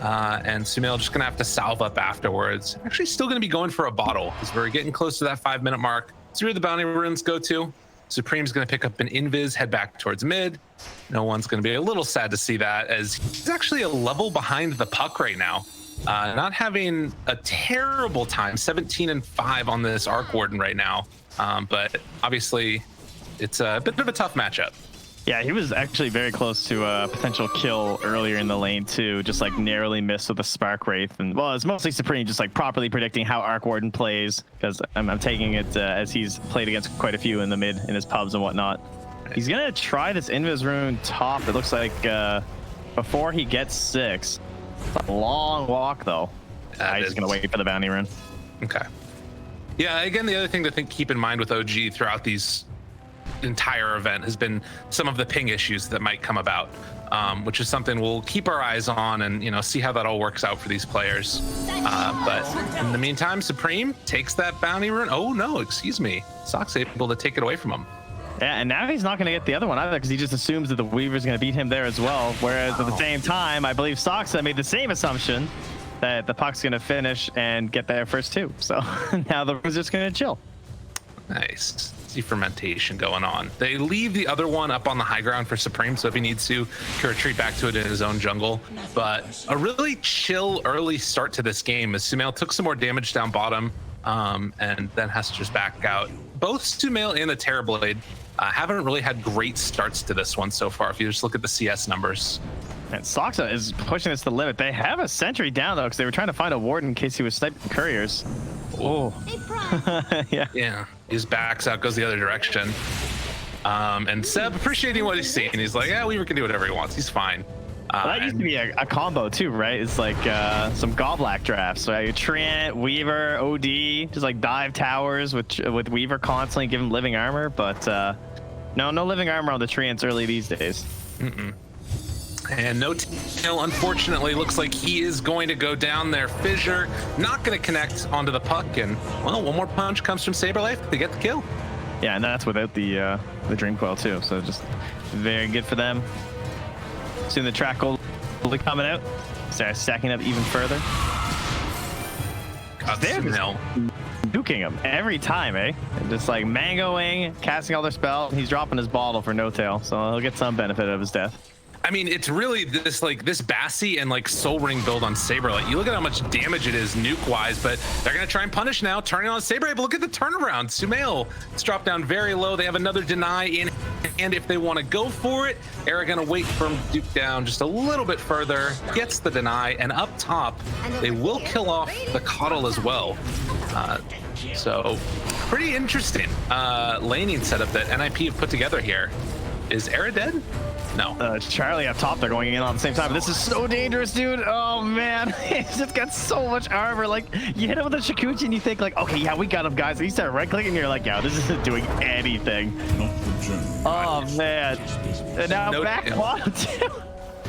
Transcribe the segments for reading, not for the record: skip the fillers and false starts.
and Sumail just gonna have to salve up afterwards. Actually still gonna be going for a bottle because we're getting close to that 5-minute mark. So where the bounty runes go to. Supreme's gonna pick up an invis, head back towards mid. No one's gonna be a little sad to see that, as he's actually a level behind the puck right now. Not having a terrible time, 17 and 5 on this Arc Warden right now. But obviously it's a bit of a tough matchup. Yeah, he was actually very close to a potential kill earlier in the lane too, just like narrowly missed with the Spark Wraith. And well, it's mostly Supreme just like properly predicting how Arc Warden plays, because I'm taking it as he's played against quite a few in the mid in his pubs and whatnot. He's gonna try this Invis rune top. It looks like before he gets 6. It's a long walk though. He's just gonna wait for the bounty rune. Okay. Yeah, again, the other thing to keep in mind with OG throughout these entire event has been some of the ping issues that might come about, which is something we'll keep our eyes on and see how that all works out for these players. But in the meantime, Supreme takes that bounty rune. Oh no, excuse me. Sock's able to take it away from him. Yeah, and now he's not going to get the other one either because he just assumes that the Weaver's going to beat him there as well. Whereas at the same time, I believe Soxa made the same assumption that the puck's going to finish and get there first too. So now the Weaver's just going to chill. Nice. See fermentation going on. They leave the other one up on the high ground for Supreme, so if he needs to, he can retreat back to it in his own jungle. But a really chill early start to this game as Sumail took some more damage down bottom and then has to just back out. Both Sumail and the Terrorblade haven't really had great starts to this one so far if you just look at the CS numbers. And Soxa is pushing this to the limit. They have a sentry down though because they were trying to find a ward in case he was sniping couriers. Oh. Yeah. Yeah. His backs out, goes the other direction. And Seb appreciating what he's seeing. He's like, yeah, Weaver can do whatever he wants. He's fine. Well, that used to be a combo too, right? It's like some Goblack drafts. So you Treant, Weaver, OD, just like dive towers with Weaver constantly, give him living armor. But no living armor on the Treants early these days. And no tail, unfortunately, looks like he is going to go down there. Fissure not going to connect onto the puck, and well, one more punch comes from Saberlife to get the kill. Yeah, and that's without the Dream Coil too, so just very good for them. Soon the track will be coming out. Start stacking up even further. They're duking him every time, eh? Just like mangoing, casting all their spells. He's dropping his bottle for no tail, so he'll get some benefit of his death. I mean, it's really this Bassi and like Soul Ring build on Saberlight. You look at how much damage it is nuke wise, but they're gonna try and punish now, turning on Saberlight. But look at the turnaround. Sumail, it's dropped down very low. They have another deny in, and if they want to go for it, Era gonna wait for him to duke down just a little bit further, gets the deny, and up top, they will kill off the Coddle as well. So pretty interesting laning setup that NIP have put together here. Is Era dead? No. It's Charlie up top. They're going in on the same time. This is so dangerous, dude. Oh, man. He's just got so much armor. Like, you hit him with a Shikuchi and you think, like, okay, yeah, we got him, guys. And you start right-clicking and you're like, yeah, this isn't doing anything. Oh, man. And now back bottom, too.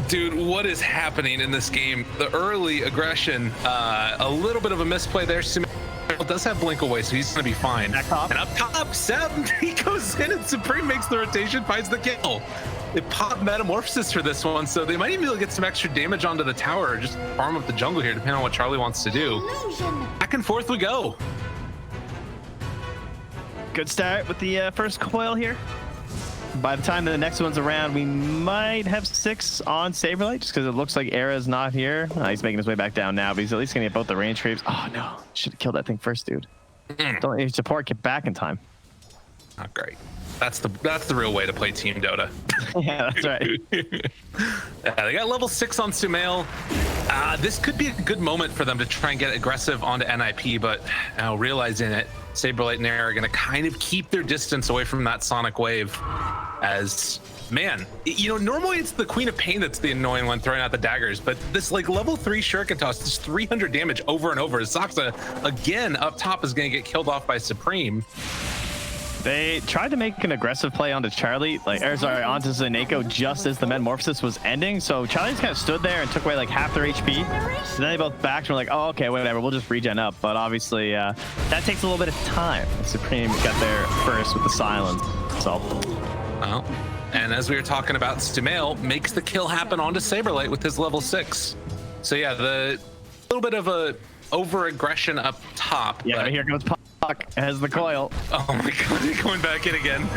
Dude, what is happening in this game? The early aggression, a little bit of a misplay there. Sumail does have blink away, so he's gonna be fine. And up top, Seb, he goes in and Supreme makes the rotation, finds the kill. They pop Metamorphosis for this one, so they might even be able to get some extra damage onto the tower or just farm up the jungle here, depending on what Charlie wants to do. Back and forth we go. Good start with the first coil here. By the time the next one's around, we might have 6 on Saberlight, just because it looks like Era's not here. He's making his way back down now, but he's at least gonna get both the range traps. Oh no, should have killed that thing first, dude. Don't need support, get back in time. Not great. That's the real way to play Team Dota. Yeah, that's right. They got level 6 on Sumail. This could be a good moment for them to try and get aggressive onto NIP, but now realizing it, Saberlight and Era are going to kind of keep their distance away from that Sonic Wave. As, man, normally it's the Queen of Pain that's the annoying one throwing out the daggers, but this like level 3 Shuriken Toss, this 300 damage over and over. Soxa, again, up top is going to get killed off by Supreme. They tried to make an aggressive play onto Charlie, onto Zaneko just as the Metamorphosis was ending. So Charlie just kind of stood there and took away like half their HP. And then they both backed and were like, oh, okay, whatever, we'll just regen up. But obviously, that takes a little bit of time. Supreme got there first with the silence. So. Well, and as we were talking about, Sumail makes the kill happen onto Saberlight with his level 6. So yeah, the little bit of a over aggression up top. Yeah, but... here goes Puck as the coil. Oh my god, he's going back in again.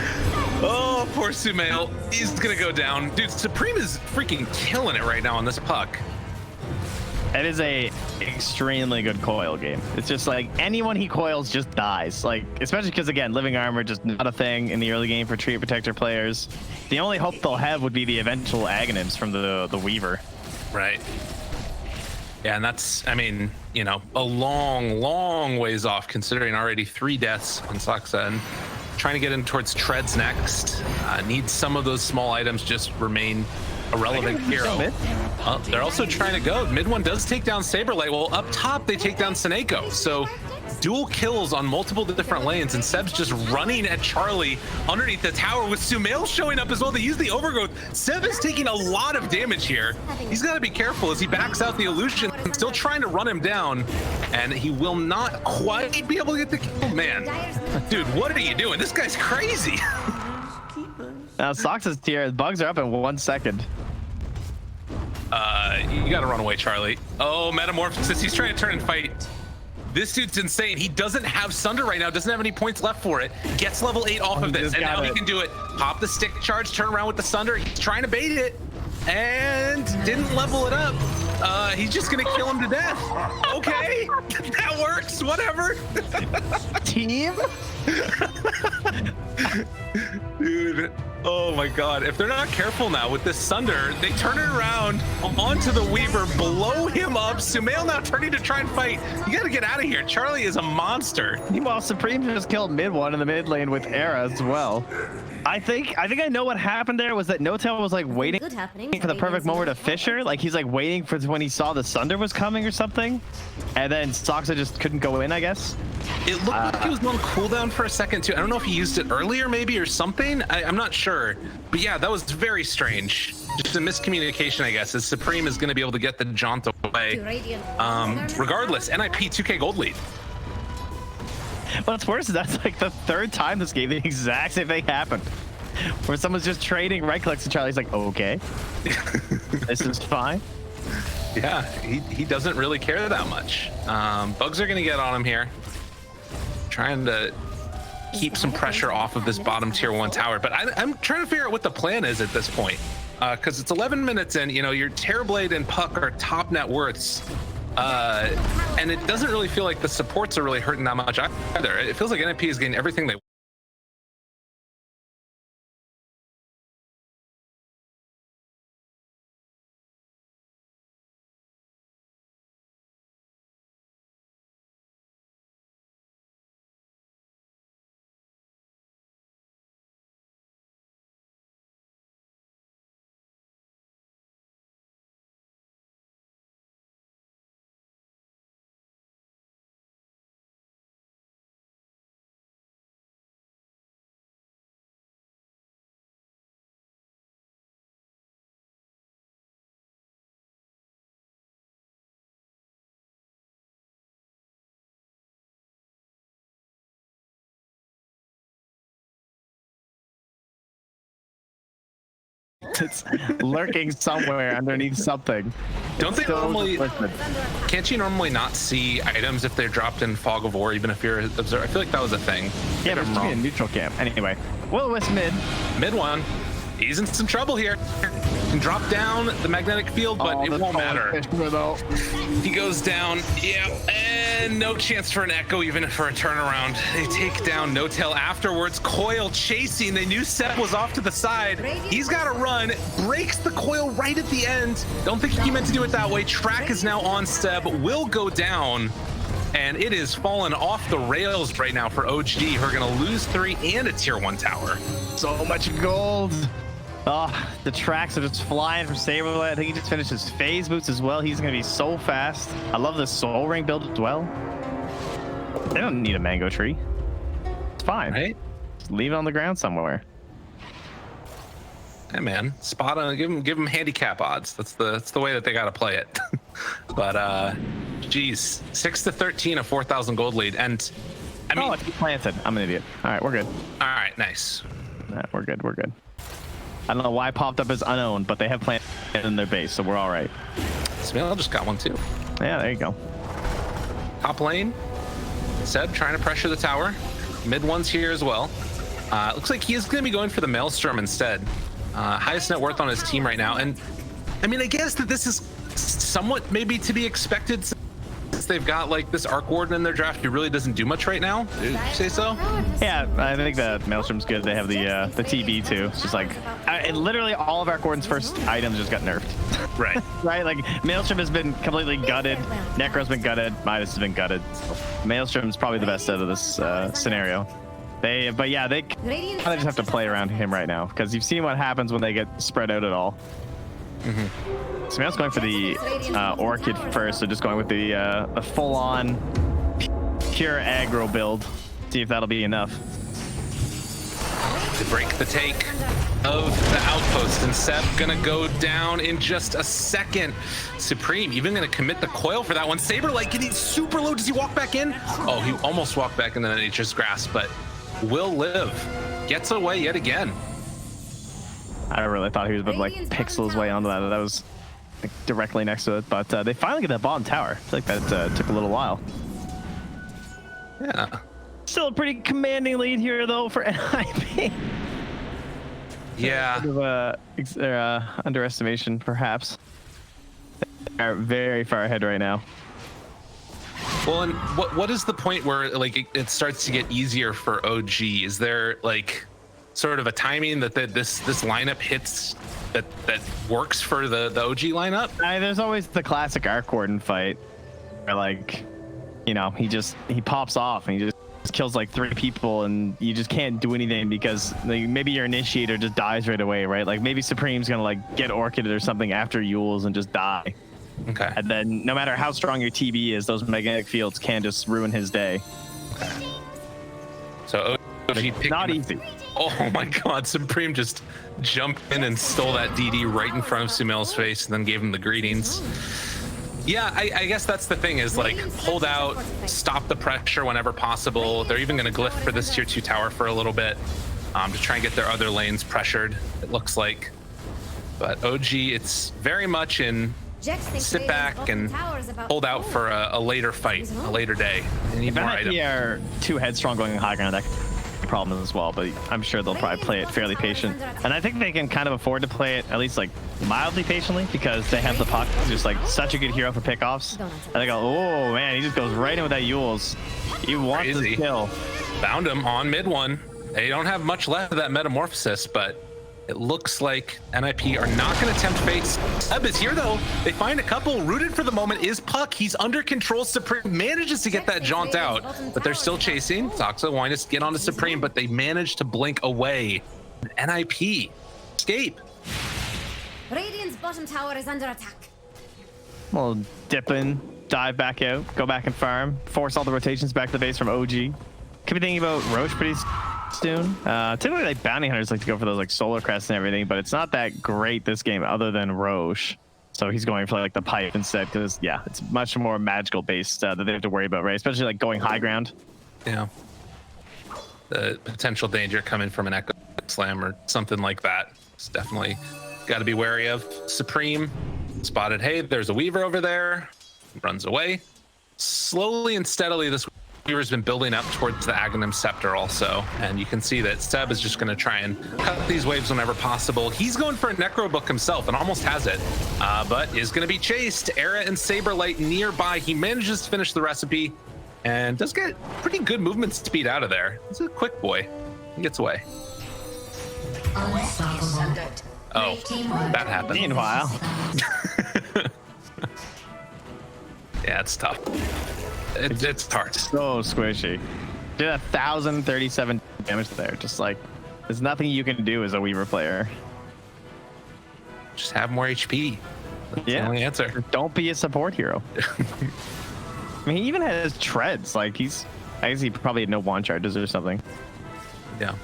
Oh, poor Sumail. He's gonna go down. Dude, Supreme is freaking killing it right now on this Puck. It is a extremely good coil game. It's just like anyone he coils just dies. Like, especially because again, living armor just not a thing in the early game for Treant Protector players. The only hope they'll have would be the eventual Aghanims from the Weaver. Right. Yeah, and that's, I mean, you know, a long ways off considering already 3 deaths on Saksa, and trying to get in towards Treads next. Needs some of those small items just remain a relevant hero. They're also trying to go. Mid one does take down Saberlight. Well, up top, they take down Seneko. So dual kills on multiple different lanes, and Seb's just running at Charlie underneath the tower with Sumail showing up as well. They use the overgrowth. Seb is taking a lot of damage here. He's got to be careful as he backs out the illusion, still trying to run him down, and he will not quite be able to get the kill. Man, dude, what are you doing? This guy's crazy. Now Sox is here. Bugs are up in 1 second. You gotta run away, Charlie. Oh, Metamorphosis. He's trying to turn and fight. This dude's insane. He doesn't have Sunder right now. Doesn't have any points left for it. Gets level 8 off of this, and now he can do it. Pop the stick charge, turn around with the Sunder. He's trying to bait it, and didn't level it up. He's just gonna kill him to death. Okay, that works. Whatever. Team. Dude, oh my god. If they're not careful now with this Sunder, they turn it around onto the Weaver, blow him up. Sumail now turning to try and fight. You gotta get out of here. Charlie is a monster. Meanwhile, Supreme just killed mid one in the mid lane with Era as well. I think I know what happened there was that No-Tail was like waiting for the perfect moment to Fisher. Like he's like waiting for when he saw the Sunder was coming or something. And then Soxa just couldn't go in, I guess. It looked like he was on cooldown for a second too. I don't know if he used it earlier maybe or something. I'm not sure. But yeah, that was very strange. Just a miscommunication, I guess, as Supreme is going to be able to get the jaunt away. Regardless, NIP 2K gold lead. What's worse is that's like the 3rd time this game the exact same thing happened. Where someone's just trading right clicks and Charlie's like, okay, this is fine. Yeah, he doesn't really care that much. Bugs are going to get on him here. Trying to keep some pressure off of this bottom tier 1 tower. But I'm trying to figure out what the plan is at this point. Because it's 11 minutes in, you know, your Terrorblade and Puck are top net worths. And it doesn't really feel like the supports are really hurting that much either. It feels like NIP is getting everything they It's lurking somewhere underneath something. Don't they normally? Can't you normally not see items if they're dropped in Fog of War, even if you're observer? I feel like that was a thing. Yeah, but it's in neutral camp. Anyway, Will-O-Wisp mid one. He's in some trouble here. Can drop down the magnetic field, but it won't matter. He goes down. Yeah, and no chance for an echo, even for a turnaround. They take down No-Tail afterwards. Coil chasing. They knew Seth was off to the side. He's got to run. Breaks the coil right at the end. Don't think he meant to do it that way. Track is now on Seb. Will go down. And it is fallen off the rails right now for OG, who are going to lose 3 and a tier 1 tower. So much gold. Oh, the tracks are just flying from Saberlight. I think he just finished his phase boots as well. He's going to be so fast. I love the Soul Ring build as well. They don't need a mango tree. It's fine. Right? Just leave it on the ground somewhere. Hey man, spot on. Give him handicap odds. That's the way that they got to play it. But geez, 6-13, a 4,000 gold lead, and I mean, it's planted. I'm an idiot. All right, we're good. All right, nice. We're good. We're good. I don't know why it popped up as unowned, but they have planted in their base, so we're all right. Sumail just got one too. Yeah, there you go. Top lane, Seb trying to pressure the tower. Mid one's here as well. Looks like he is going to be going for the Maelstrom instead. Highest net worth on his team right now. And I mean, I guess that this is somewhat maybe to be expected since they've got like this Arc Warden in their draft who really doesn't do much right now. Did you say so? Yeah, I think the Maelstrom's good. They have the TB too. It's just like literally all of Arc Warden's first items just got nerfed. Right. Right, like Maelstrom has been completely gutted. Necro's been gutted. Midas has been gutted. So Maelstrom's probably the best out of this scenario. But yeah, they kind of just have to play around him right now because you've seen what happens when they get spread out at all. Mm-hmm. Sumail's going for the Orchid first, so just going with the full-on pure aggro build. See if that'll be enough. To break the take of the outpost, and Seb gonna go down in just a second. Supreme even gonna commit the coil for that one. Saberlight getting super low. Does he walk back in? Oh, he almost walked back into Nature's Grasp, but will live. Gets away yet again. I really thought he was about to like pixel his way onto that. That was like, directly next to it, but they finally get that bottom tower. I feel like that took a little while. Yeah. Still a pretty commanding lead here though for NIP. Yeah. Bit of underestimation perhaps. They're very far ahead right now. Well, and what is the point where like it starts to get easier for OG? Is there like sort of a timing that this lineup hits that works for the OG lineup? There's always the classic Arc Warden fight where like, you know, he pops off and he just kills like 3 people and you just can't do anything because like, maybe your initiator just dies right away, right? Like maybe Supreme's gonna like get Orchided or something after Yule's and just die. Okay. And then no matter how strong your TB is, those magnetic fields can just ruin his day. Okay. So OG picked not easy. Oh my God, Supreme just jumped in and stole that DD right in front of Sumail's face and then gave him the greetings. Yeah, I guess that's the thing is like hold out, stop the pressure whenever possible. They're even going to glyph for this tier 2 tower for a little bit to try and get their other lanes pressured, it looks like. But OG, it's very much in sit back and hold out for a later fight, a later day. They need more items. They are too headstrong going high ground. That problem as well, but I'm sure they'll probably play it fairly patient, and I think they can kind of afford to play it at least like mildly patiently because they have the puck, just like such a good hero for pickoffs. And they go, oh man, he just goes right in with that Yule's. He wants to kill. Found him on mid one. They don't have much left of that metamorphosis, but it looks like NIP are not going to tempt fate. Seb is here though. They find a couple. Rooted for the moment is Puck. He's under control. Supreme manages to get that jaunt out, but they're still chasing. Toxa wanting to get onto Supreme, but they manage to blink away. NIP escape. Radiant's bottom tower is under attack. Well, dip in, dive back out, go back and farm, force all the rotations back to the base from OG. Could be thinking about Roche pretty soon. Typically like bounty hunters like to go for those like solar crests and everything, but it's not that great this game other than Roche. So he's going for like the pipe instead because yeah, it's much more magical based that they have to worry about, right? Especially like going high ground. Yeah. The potential danger coming from an Echo Slam or something like that. It's definitely got to be wary of. Supreme spotted, hey, there's a Weaver over there. Runs away. Slowly and steadily, this Weaver's been building up towards the Aghanim Scepter also, and you can see that Seb is just going to try and cut these waves whenever possible. He's going for a Necro Book himself and almost has it, but is going to be chased. Era and Saberlight nearby. He manages to finish the recipe and does get pretty good movement speed out of there. He's a quick boy. He gets away. Oh, that happened. Meanwhile. Yeah, it's tough. It's hard. So squishy. Did 1,037 damage there. Just like, there's nothing you can do as a Weaver player. Just have more HP. That's the only answer. Don't be a support hero. I mean, he even has treads. Like I guess he probably had no wand charges or something. Yeah.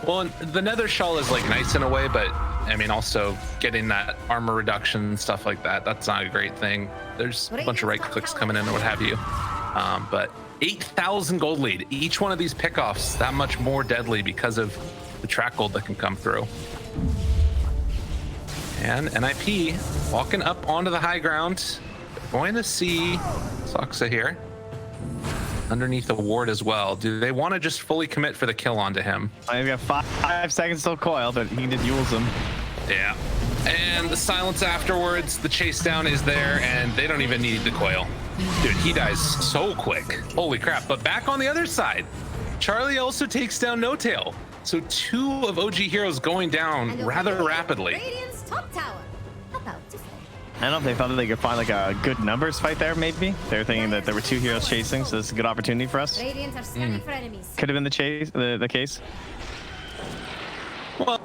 Well, and the Nether Shell is like nice in a way, but I mean, also getting that armor reduction and stuff like that, that's not a great thing. There's a bunch of right clicks coming in or what have you. But 8,000 gold lead. Each one of these pickoffs that much more deadly because of the track gold that can come through. And NIP walking up onto the high ground. Going to see Soxa here. Underneath the ward as well. Do they want to just fully commit for the kill onto him? I've got 5 seconds till coil, but he just yules him. Yeah. And the silence afterwards, the chase down is there, and they don't even need the coil. Dude, he dies so quick. Holy crap. But back on the other side, Charlie also takes down No Tail. So 2 of OG heroes going down rather rapidly. Radiant's top tower. About to fall. I don't know if they thought that they could find like a good numbers fight there, maybe. They were thinking that there were 2 heroes chasing, so this is a good opportunity for us. Radiant are scanning for enemies. Could have been the case. Well,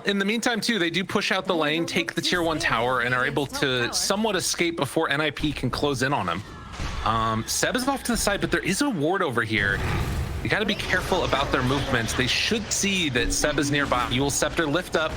in the meantime, too, they do push out the lane, take the tier 1 tower, and are able to somewhat escape before NIP can close in on him. Seb is off to the side, but there is a ward over here. You got to be careful about their movements. They should see that Seb is nearby. Yule Scepter lift up.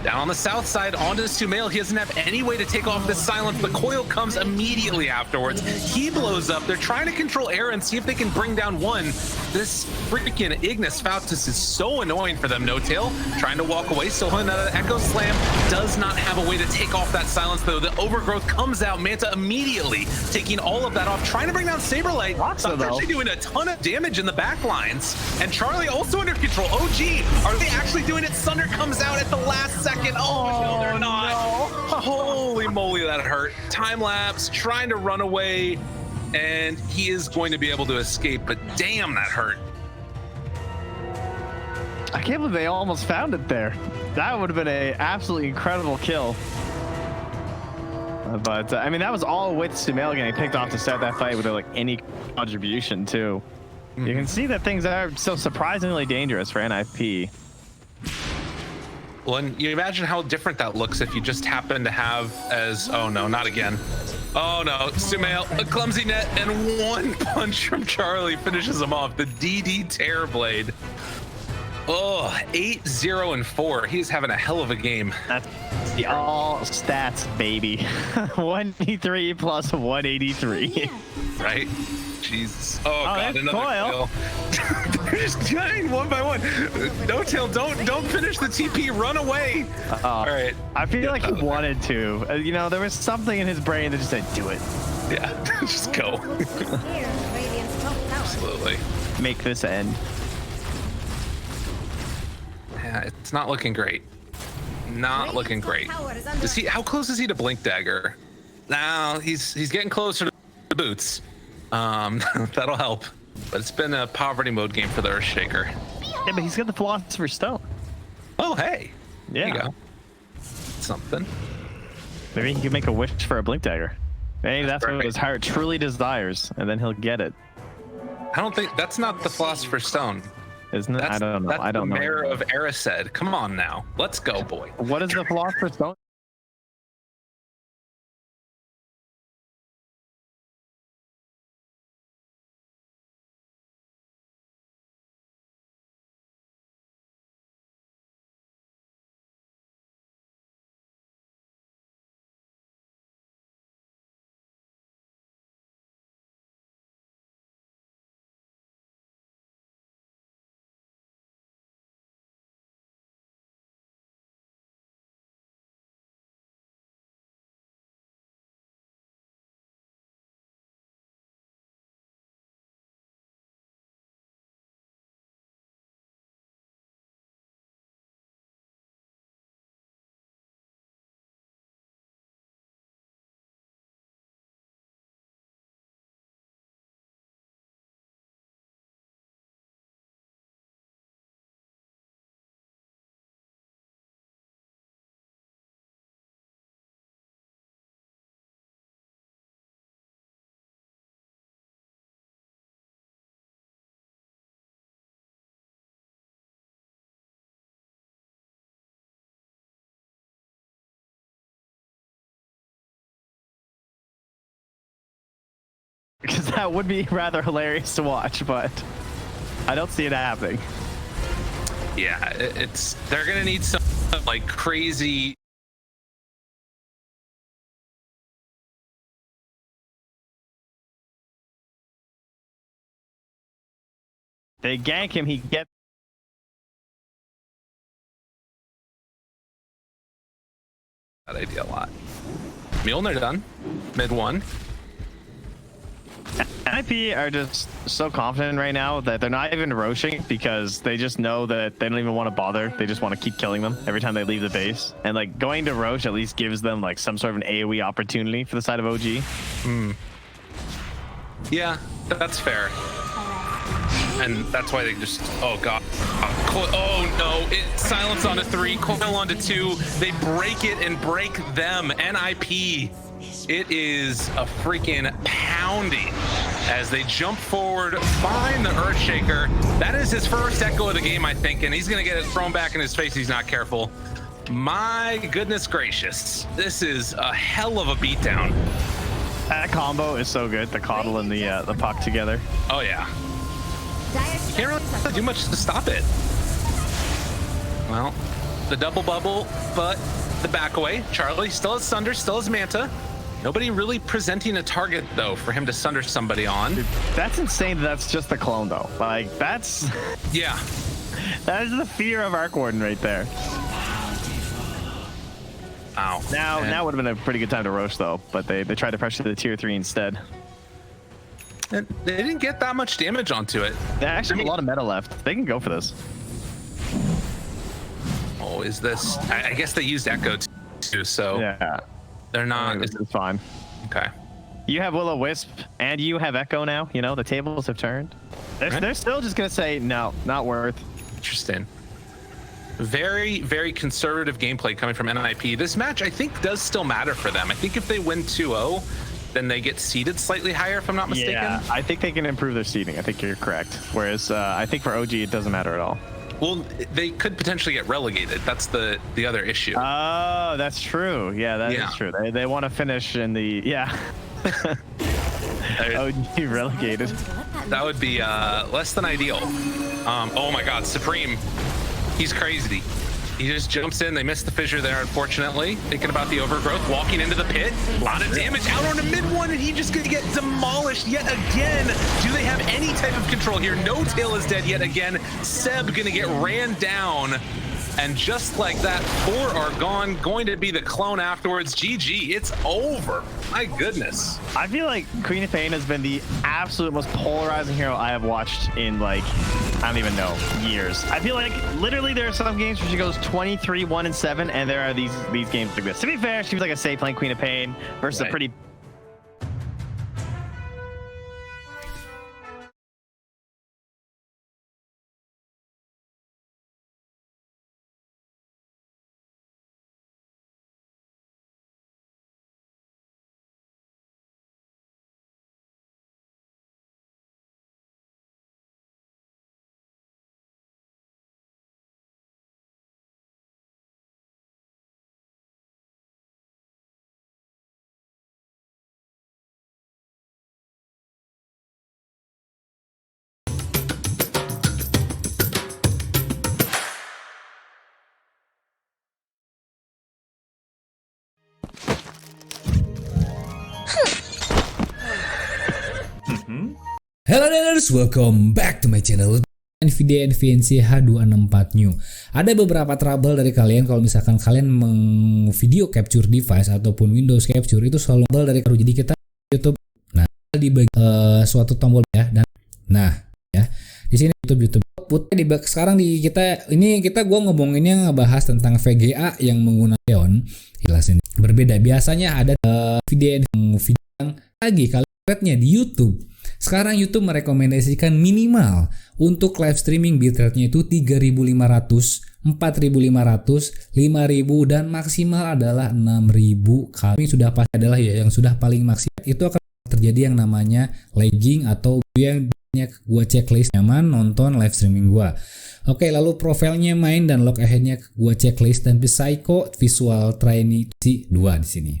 Down on the south side, onto Sumail. He doesn't have any way to take off this silence. The coil comes immediately afterwards. He blows up. They're trying to control air and see if they can bring down one. This freaking Ignis Fautus is so annoying for them. No Tail trying to walk away. Still holding that Echo Slam. Does not have a way to take off that silence, though. The Overgrowth comes out. Manta immediately taking all of that off. Trying to bring down Saberlight. They're actually doing a ton of damage in the back lines. And Charlie also under control. OG, are they actually doing it? Sunder comes out at the last second. Oh, no, they're not. No. Holy moly, that hurt. Time lapse, trying to run away, and he is going to be able to escape, but damn, that hurt. I can't believe they almost found it there. That would have been an absolutely incredible kill. But I mean, that was all with Sumail getting picked off to start that fight without like any contribution too. You can see that things are so surprisingly dangerous for NIP. Well, and you imagine how different that looks if you just happen to have as, oh no, not again. Oh no, Sumail, a clumsy net, and 1 punch from Charlie finishes him off. The DD Terrorblade. Oh, 8-0-4. He's having a hell of a game. That's the all stats, baby. 183 plus 183. Right? Jesus. Oh god, another coil. They're just dying one by one. No Tail, don't finish the TP. Run away. All right. I feel like he wanted to. You know, there was something in his brain that just said, "Do it." Yeah, just go. Absolutely. Make this end. Yeah, it's not looking great. Not looking great. Is he? How close is he to Blink Dagger? Now he's getting closer to the boots. That'll help. But it's been a poverty mode game for the Earthshaker. Yeah, but he's got the Philosopher's Stone. Oh, hey. Yeah. There you go. Something. Maybe he can make a wish for a Blink Dagger. Maybe that's what his heart truly desires, and then he'll get it. I don't think that's not the Philosopher's Stone. Isn't it? I don't know. That's I don't know. The Mayor of Erised. Come on now. Let's go, boy. What is the Philosopher's Stone? Because that would be rather hilarious to watch, but I don't see it happening. Yeah, they're gonna need some like crazy. They gank him, he gets That idea a lot. Mjolnir done. Mid 1. NIP are just so confident right now that they're not even roshing because they just know that they don't even want to bother. They just want to keep killing them every time they leave the base. And like going to rosh at least gives them like some sort of an AoE opportunity for the side of OG. Yeah, that's fair. And that's why they just, oh god. Oh no, it silence on a 3, coil onto 2. They break it and break them. NIP. It is a freaking pounding as they jump forward, find the Earthshaker. That is his first echo of the game, I think, and he's gonna get it thrown back in his face. He's not careful. My goodness gracious, this is a hell of a beatdown. That combo is so good. The coddle and the puck together. Oh yeah. You can't really do much to stop it. Well, the double bubble, but the back away. Charlie still has Sunder, still has Manta. Nobody really presenting a target though for him to sunder somebody on. Dude, that's insane. That's just the clone though. Like that's yeah. That is the fear of Arc Warden right there. Ow. Now would have been a pretty good time to roast though, but they tried to pressure the tier 3 instead. And they didn't get that much damage onto it. They actually have a lot of meta left. They can go for this. Oh, is this? I guess they used Echo too, so yeah. They're not. This is fine. Okay. You have Will-O-Wisp and you have Echo now. You know, the tables have turned. They're still just going to say, no, not worth. Interesting. Very, very conservative gameplay coming from NIP. This match, I think, does still matter for them. I think if they win 2-0, then they get seeded slightly higher, if I'm not mistaken. Yeah, I think they can improve their seeding. I think you're correct. Whereas I think for OG, it doesn't matter at all. Well, they could potentially get relegated. That's the other issue. Oh, that's true. Yeah, that is true. They want to finish in the OG relegated. That would be less than ideal. Oh my God, Supreme. He's crazy. He just jumps in. They missed the fissure there, unfortunately. Thinking about the overgrowth, walking into the pit. A lot of damage out on a mid 1, and he just gonna get demolished yet again. Do they have any type of control here? No Tail is dead yet again. Seb gonna get ran down. And just like that, 4 are gone. Going to be the clone afterwards. GG, it's over. My goodness. I feel like Queen of Pain has been the absolute most polarizing hero I have watched in, like, I don't even know, years. I feel like literally there are some games where she goes 23, 1, and 7, and there are these games like this. To be fair, she was like a safe lane Queen of Pain versus a pretty... Hello Diners, welcome back to my channel. NVIDIA NVNC H264 New. Ada beberapa trouble dari kalian kalau misalkan kalian video capture device ataupun Windows capture itu selalu trouble dari baru. Jadi kita YouTube. Nah, di suatu tombol ya dan ya. Di sini YouTube output sekarang gua ngomonginnya ngebahas tentang VGA yang menggunakan Xeon. Jelasin. Berbeda. Biasanya ada video yang lagi kalian di YouTube. Sekarang YouTube merekomendasikan minimal untuk live streaming bitrate-nya itu 3500, 4500, 5000 dan maksimal adalah 6000. Kami sudah pasti adalah yang sudah paling maksimal. Itu akan terjadi yang namanya lagging atau yang banyak gua checklist nyaman nonton live streaming gua. Oke, lalu profilnya main dan log ahead-nya gua checklist dan Psycho Visual Trinity 2 di sini.